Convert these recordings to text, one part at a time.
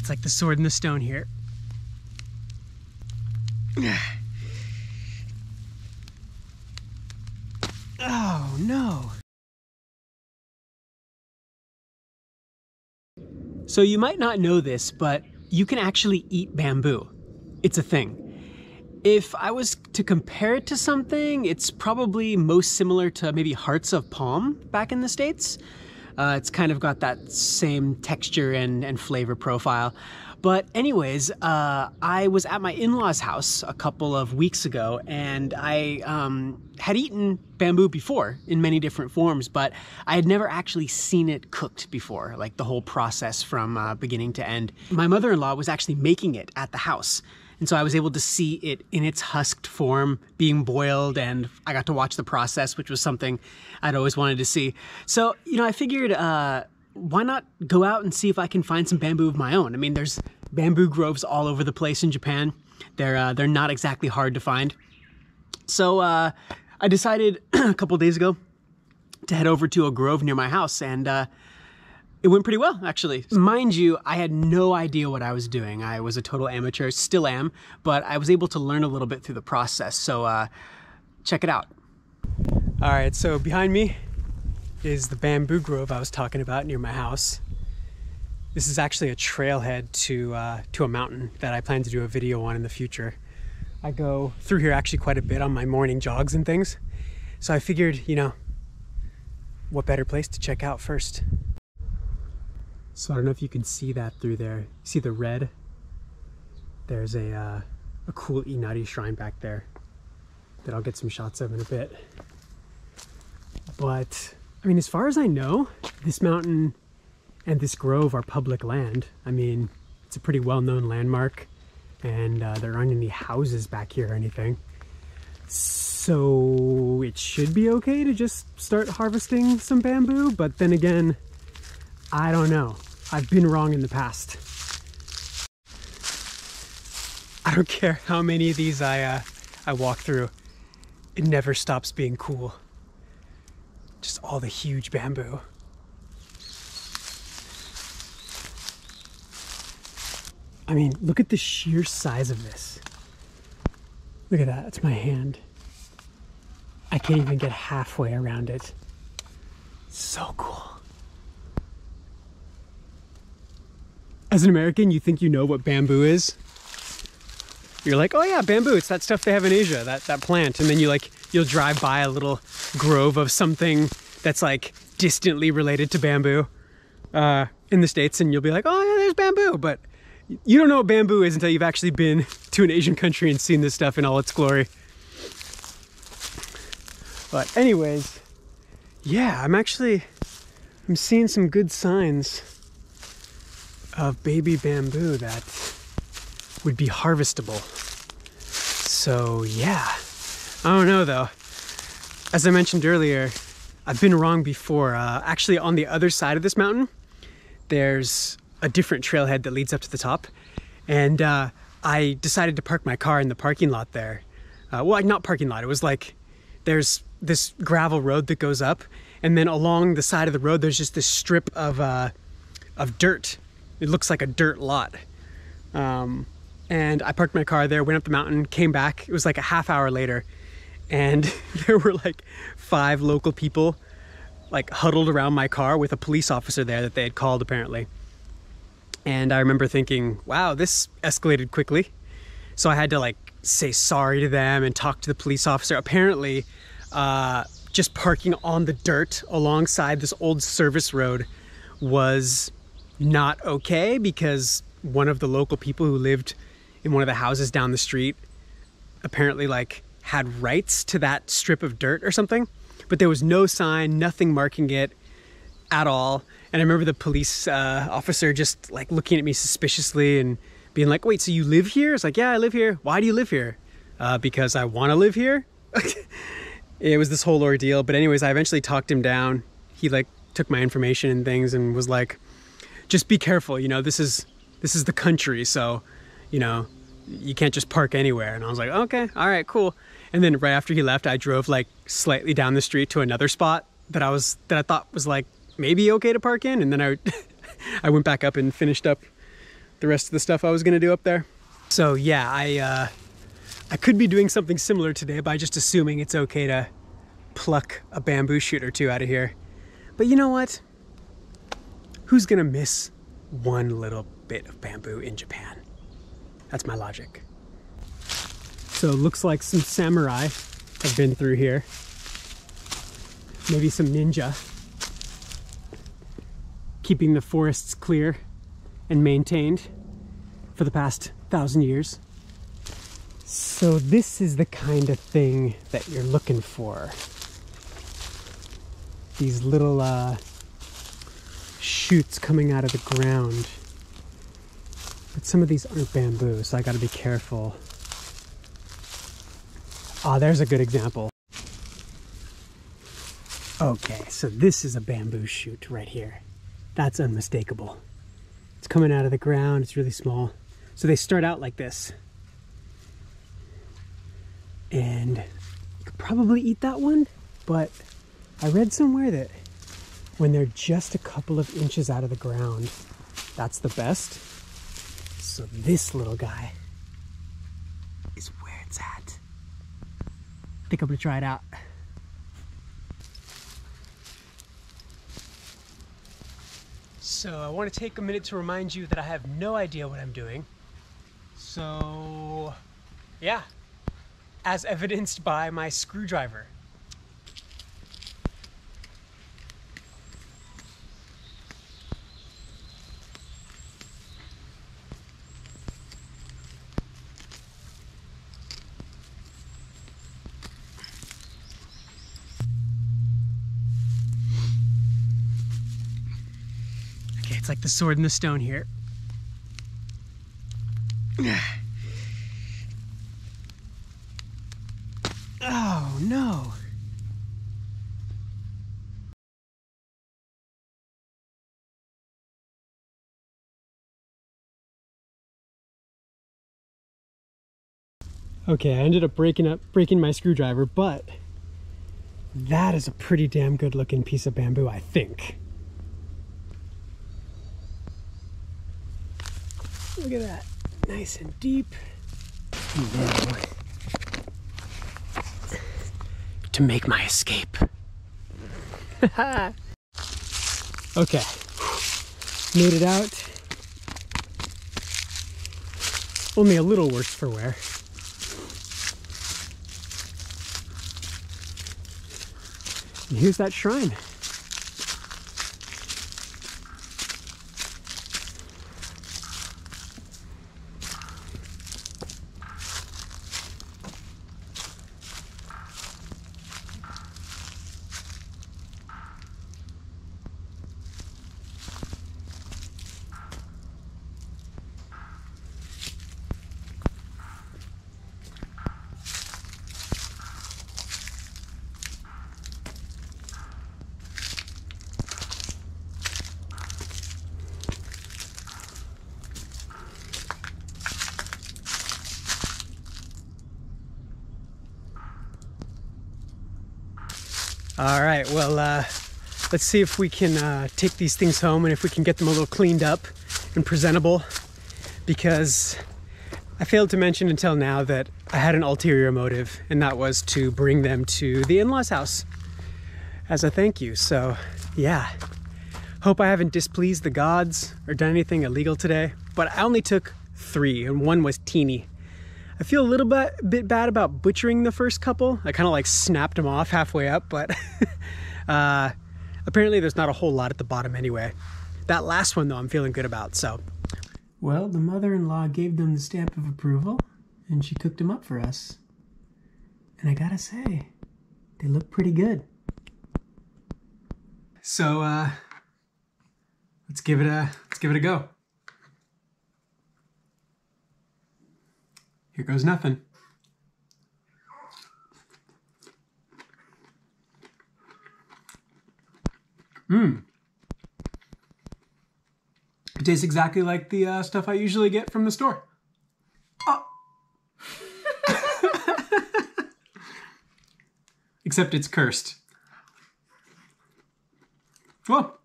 It's like the sword in the stone here. Oh no. So you might not know this, but you can actually eat bamboo. It's a thing. If I was to compare it to something, it's probably most similar to maybe hearts of palm back in the States. It's kind of got that same texture and flavor profile. But anyways, I was at my in-laws' house a couple of weeks ago, and I had eaten bamboo before in many different forms, but I had never actually seen it cooked before, like the whole process from beginning to end. My mother-in-law was actually making it at the house. And so I was able to see it in its husked form being boiled, and I got to watch the process, which was something I'd always wanted to see. So, you know, I figured, why not go out and see if I can find some bamboo of my own? I mean, there's bamboo groves all over the place in Japan. They're not exactly hard to find. So I decided a couple days ago to head over to a grove near my house, and it went pretty well, actually. Mind you, I had no idea what I was doing. I was a total amateur, still am, but I was able to learn a little bit through the process, so check it out. All right, so behind me is the bamboo grove I was talking about near my house. This is actually a trailhead to a mountain that I plan to do a video on in the future. I go through here actually quite a bit on my morning jogs and things, so I figured, you know, what better place to check out first? So I don't know if you can see that through there. You see the red? There's a cool Inari shrine back there that I'll get some shots of in a bit. But, I mean, as far as I know, this mountain and this grove are public land. I mean, it's a pretty well-known landmark, and there aren't any houses back here or anything. So it should be okay to just start harvesting some bamboo, but then again, I don't know. I've been wrong in the past. I don't care how many of these I walk through. It never stops being cool. Just all the huge bamboo. I mean, look at the sheer size of this. Look at that, it's my hand. I can't even get halfway around it. So cool. As an American, you think you know what bamboo is. You're like, oh yeah, bamboo, it's that stuff they have in Asia, that plant. And then you'll drive by a little grove of something that's like distantly related to bamboo in the States, and you'll be like, oh yeah, there's bamboo. But you don't know what bamboo is until you've actually been to an Asian country and seen this stuff in all its glory. But anyways, yeah, I'm seeing some good signs of baby bamboo that would be harvestable. So yeah, I don't know though. As I mentioned earlier, I've been wrong before. Actually, on the other side of this mountain, there's a different trailhead that leads up to the top. And I decided to park my car in the parking lot there. Well, not parking lot, it was like, there's this gravel road that goes up, and then along the side of the road, there's just this strip of dirt. It looks like a dirt lot. And I parked my car there, went up the mountain, came back. It was like a half hour later, and there were like 5 local people like huddled around my car with a police officer there that they had called apparently. And I remember thinking, wow, this escalated quickly. So I had to like say sorry to them and talk to the police officer. Apparently, just parking on the dirt alongside this old service road was not okay, because one of the local people who lived in one of the houses down the street apparently like had rights to that strip of dirt or something, but there was no sign, nothing marking it at all. And I remember the police officer just like looking at me suspiciously and being like, wait, so you live here? It's like, yeah, I live here. Why do you live here? Because I want to live here. It was this whole ordeal. But anyways, I eventually talked him down. He like took my information and things and was like, just be careful, you know, this is the country, so, you know, you can't just park anywhere. And I was like, okay, all right, cool. And then right after he left, I drove like slightly down the street to another spot that I thought was like maybe okay to park in. And then I went back up and finished up the rest of the stuff I was gonna do up there. So yeah, I could be doing something similar today by just assuming it's okay to pluck a bamboo shoot or two out of here. But you know what? Who's gonna miss one little bit of bamboo in Japan? That's my logic. So it looks like some samurai have been through here. Maybe some ninja. Keeping the forests clear and maintained for the past 1,000 years. So this is the kind of thing that you're looking for. These little shoots coming out of the ground. But some of these aren't bamboo, so I gotta be careful. Ah, there's a good example. Okay, so this is a bamboo shoot right here. That's unmistakable. It's coming out of the ground, it's really small. So they start out like this. And you could probably eat that one, but I read somewhere that when they're just a couple of inches out of the ground, that's the best. So this little guy is where it's at. I think I'm gonna try it out. So I want to take a minute to remind you that I have no idea what I'm doing. So yeah, as evidenced by my screwdriver. Okay, it's like the sword and the stone here. Oh no. Okay, I ended up breaking my screwdriver, but that is a pretty damn good looking piece of bamboo, I think. Look at that, nice and deep. Now, to make my escape. Okay, made it out. Only a little worse for wear. And here's that shrine. All right, well, let's see if we can take these things home and if we can get them a little cleaned up and presentable, because I failed to mention until now that I had an ulterior motive, and that was to bring them to the in-laws' house as a thank you. So yeah, hope I haven't displeased the gods or done anything illegal today, but I only took 3 and one was teeny. I feel a little bit bad about butchering the first couple. I kind of like snapped them off halfway up, but apparently there's not a whole lot at the bottom anyway. That last one though, I'm feeling good about, so. Well, the mother-in-law gave them the stamp of approval and she cooked them up for us. And I gotta say, they look pretty good. So, let's give it a go. Here goes nothing. It tastes exactly like the stuff I usually get from the store. Oh. Except it's cursed. Well,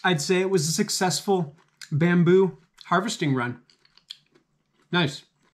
I'd say it was a successful bamboo harvesting run. Nice.